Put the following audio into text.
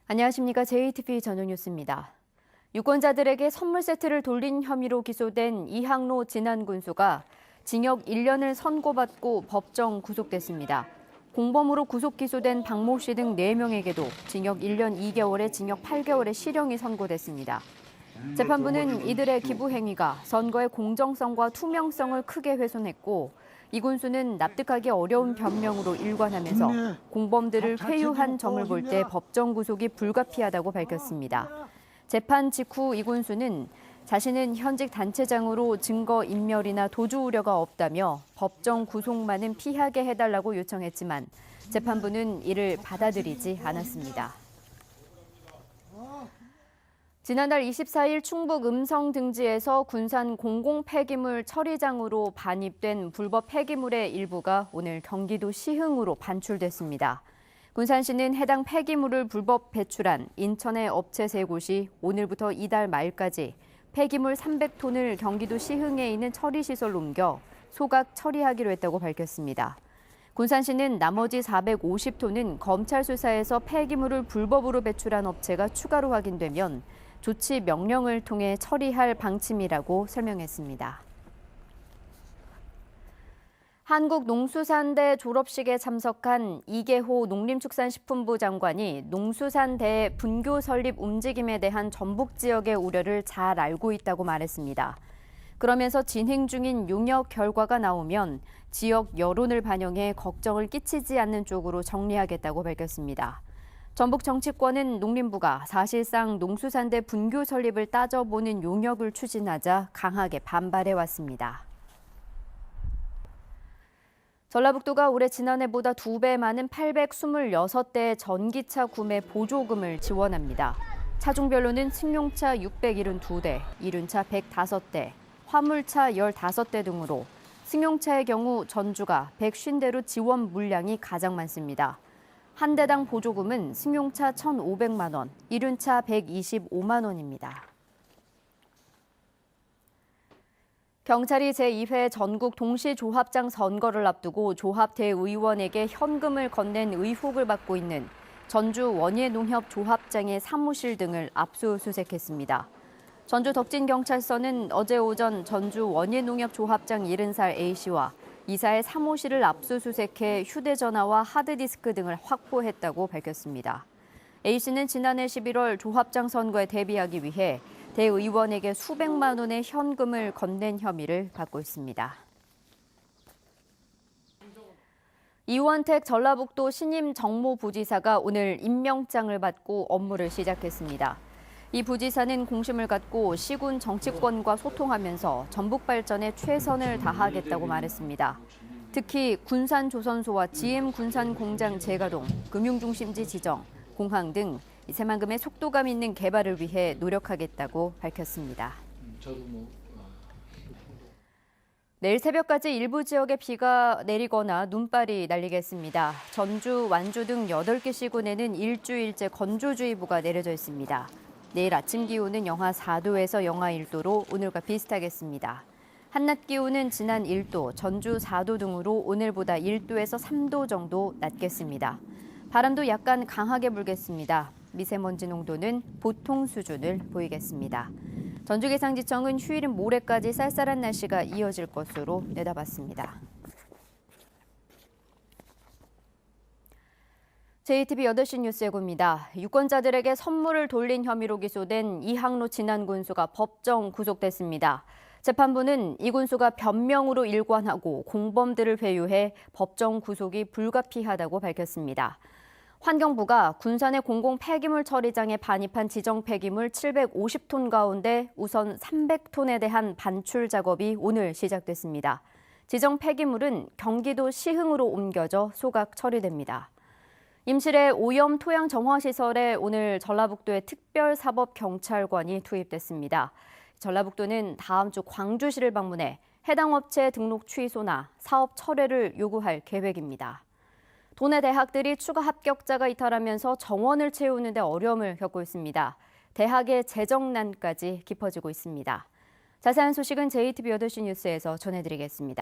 안녕하십니까. JTBC 저녁 뉴스입니다. 유권자들에게 선물 세트를 돌린 혐의로 기소된 이항로 진안군수가 징역 1년을 선고받고 법정 구속됐습니다. 공범으로 구속 기소된 박모 씨 등 4명에게도 징역 1년 2개월에 징역 8개월의 실형이 선고됐습니다. 재판부는 이들의 기부 행위가 선거의 공정성과 투명성을 크게 훼손했고 이 군수는 납득하기 어려운 변명으로 일관하면서 공범들을 회유한 점을 볼 때 법정 구속이 불가피하다고 밝혔습니다. 재판 직후 이 군수는 자신은 현직 단체장으로 증거 인멸이나 도주 우려가 없다며 법정 구속만은 피하게 해달라고 요청했지만 재판부는 이를 받아들이지 않았습니다. 지난달 24일 충북 음성등지에서 군산 공공폐기물 처리장으로 반입된 불법 폐기물의 일부가 오늘 경기도 시흥으로 반출됐습니다. 군산시는 해당 폐기물을 불법 배출한 인천의 업체 3곳이 오늘부터 이달 말까지 폐기물 300톤을 경기도 시흥에 있는 처리시설로 옮겨 소각 처리하기로 했다고 밝혔습니다. 군산시는 나머지 450톤은 검찰 수사에서 폐기물을 불법으로 배출한 업체가 추가로 확인되면 조치 명령을 통해 처리할 방침이라고 설명했습니다. 한국농수산대 졸업식에 참석한 이계호 농림축산식품부 장관이 농수산대 분교 설립 움직임에 대한 전북 지역의 우려를 잘 알고 있다고 말했습니다. 그러면서 진행 중인 용역 결과가 나오면 지역 여론을 반영해 걱정을 끼치지 않는 쪽으로 정리하겠다고 밝혔습니다. 전북 정치권은 농림부가 사실상 농수산대 분교 설립을 따져보는 용역을 추진하자 강하게 반발해왔습니다. 전라북도가 올해 지난해보다 2배 많은 826대의 전기차 구매 보조금을 지원합니다. 차종별로는 승용차 672대, 이륜차 105대, 화물차 15대 등으로 승용차의 경우 전주가 150대로 지원 물량이 가장 많습니다. 한 대당 보조금은 승용차 1,500만 원, 이륜차 125만 원입니다. 경찰이 제2회 전국 동시조합장 선거를 앞두고 조합 대의원에게 현금을 건넨 의혹을 받고 있는 전주 원예농협 조합장의 사무실 등을 압수수색했습니다. 전주 덕진경찰서는 어제 오전 전주 원예농협 조합장 70살 A씨와 이사의 사무실을 압수수색해 휴대전화와 하드디스크 등을 확보했다고 밝혔습니다. A씨는 지난해 11월 조합장 선거에 대비하기 위해 대의원에게 수백만 원의 현금을 건넨 혐의를 받고 있습니다. 이원택 전라북도 신임 정무부지사가 오늘 임명장을 받고 업무를 시작했습니다. 이 부지사는 공심을 갖고 시군 정치권과 소통하면서 전북 발전에 최선을 다하겠다고 말했습니다. 특히 군산조선소와 GM군산공장 재가동, 금융중심지 지정, 공항 등 새만금의 속도감 있는 개발을 위해 노력하겠다고 밝혔습니다. 내일 새벽까지 일부 지역에 비가 내리거나 눈발이 날리겠습니다. 전주, 완주 등 8개 시군에는 일주일째 건조주의보가 내려져 있습니다. 내일 아침 기온은 영하 4도에서 영하 1도로 오늘과 비슷하겠습니다. 한낮 기온은 지난 1도, 전주 4도 등으로 오늘보다 1도에서 3도 정도 낮겠습니다. 바람도 약간 강하게 불겠습니다. 미세먼지 농도는 보통 수준을 보이겠습니다. 전주기상지청은 휴일인 모레까지 쌀쌀한 날씨가 이어질 것으로 내다봤습니다. JTBC 8시 뉴스 예고입니다. 유권자들에게 선물을 돌린 혐의로 기소된 이항로 진안군수가 법정 구속됐습니다. 재판부는 이 군수가 변명으로 일관하고 공범들을 회유해 법정 구속이 불가피하다고 밝혔습니다. 환경부가 군산의 공공 폐기물 처리장에 반입한 지정 폐기물 750톤 가운데 우선 300톤에 대한 반출 작업이 오늘 시작됐습니다. 지정 폐기물은 경기도 시흥으로 옮겨져 소각 처리됩니다. 임실의 오염 토양 정화 시설에 오늘 전라북도의 특별사법경찰관이 투입됐습니다. 전라북도는 다음 주 광주시를 방문해 해당 업체 등록 취소나 사업 철회를 요구할 계획입니다. 도내 대학들이 추가 합격자가 이탈하면서 정원을 채우는 데 어려움을 겪고 있습니다. 대학의 재정난까지 깊어지고 있습니다. 자세한 소식은 JTBC 8시 뉴스에서 전해드리겠습니다.